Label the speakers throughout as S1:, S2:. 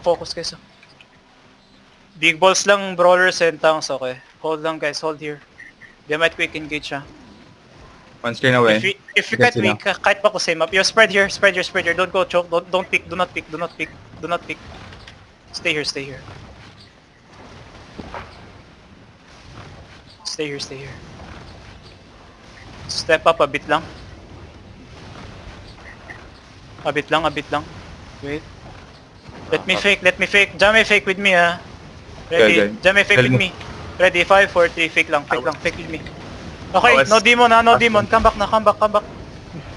S1: Focus guys. Big balls lang, brawlers and tanks, okay. Hold lang guys, hold here. They might quick engage ha.
S2: One screen away.
S1: If you
S2: Yes,
S1: can't weak, kahit pa ko same up. You spread here, spread here, spread here. Don't go choke, don't pick, do not pick, do not pick, do not pick. Stay here, stay here. Stay here, stay here. Step up a bit lang. A bit lang, a bit lang. Wait. Let me fake. Jame fake with me ha. Ready?
S2: Okay.
S1: Jame fake with me. Ready? 5, 4, 3, fake lang, fake with me. Okay, no demon ha, no demon. Come back.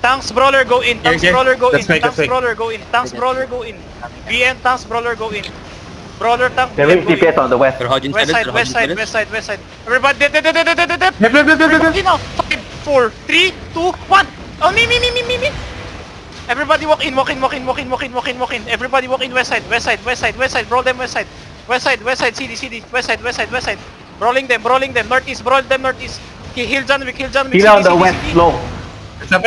S1: Tanks brawler go in, tanks brawler go in, tanks brawler go in, tanks brawler go in. BN tanks brawler go in. Brawler tank.
S3: There is DPS on the west.
S1: West side. Everybody, dip. Everybody now. 5, 4, 3, 2, 1. Oh, me. Everybody walk in. Everybody walk in west side. Brawl them west side. West side, CD. West side. Brawling them. Northeast, brawl them northeast. Heal John Wick.
S3: Heal on the west slow.
S2: It's a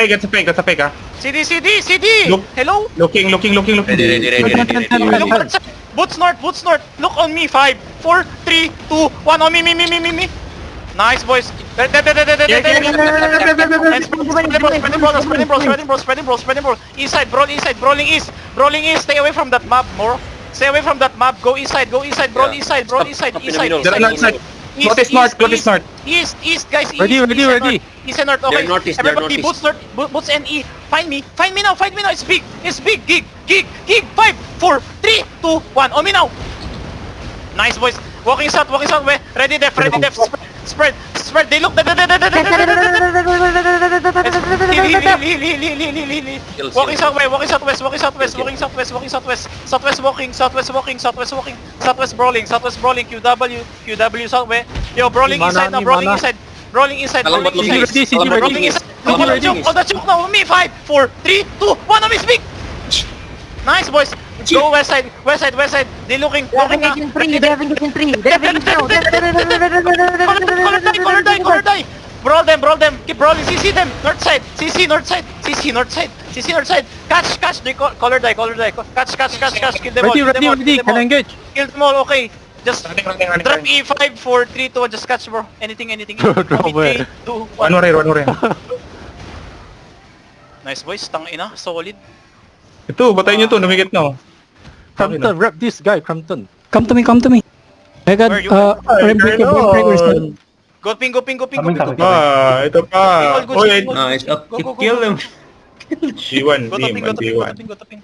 S2: fake ah.
S1: CD.
S2: Look.
S1: Hello?
S2: Looking.
S1: Hello, Boots north. Look on me. 5, 4, 3, 2, 1. On me. Nice boys. Spreading brawl. East side, brawling east. Stay away from that mob more. Stay away from that mob. Go east side. Brawl east side.
S2: Go to north.
S1: East guys.
S4: Ready.
S1: East and north. Okay. Everybody boots north. Boots and E. Find me now. It's big. Gig. 5, 4, 3, 2, 1. On me now. Nice boys. Walking south. Ready def. Spread. They look. Heal. Walking southwest. Southwest brawling. QW southwest. Yo, brawling inside now. Brawling inside. Brawling inside. On the choke now. Me. 5, 4, 3, 2, 1. On me. Speak. Nice boys. Go west side. They looking.
S5: They have engagement 3. They have engagement 3. They have engagement 2.
S1: Color die. Brawl them. Keep brawling. CC them. North side. CC north side. Catch. They color die. Catch. Kill them all.
S4: Ready. Can I engage?
S1: Kill them all. Okay. Just
S2: Running.
S1: drop E5, 4, 3, 2, 1. Just catch bro. Anything.
S4: Drop
S1: Three,
S4: it.
S1: 2, 1.
S2: One more.
S1: Nice boys. Tangina. Solid.
S2: Ito, batayin nyo to. Namigit na oh.
S4: Crampton, wrap this guy, Crampton.
S6: Come to me. I got
S1: Where you
S6: rim breaker.
S1: Go ping.
S2: Ito pa.
S1: Nice.
S2: Kill them. G1,
S1: Go to ping.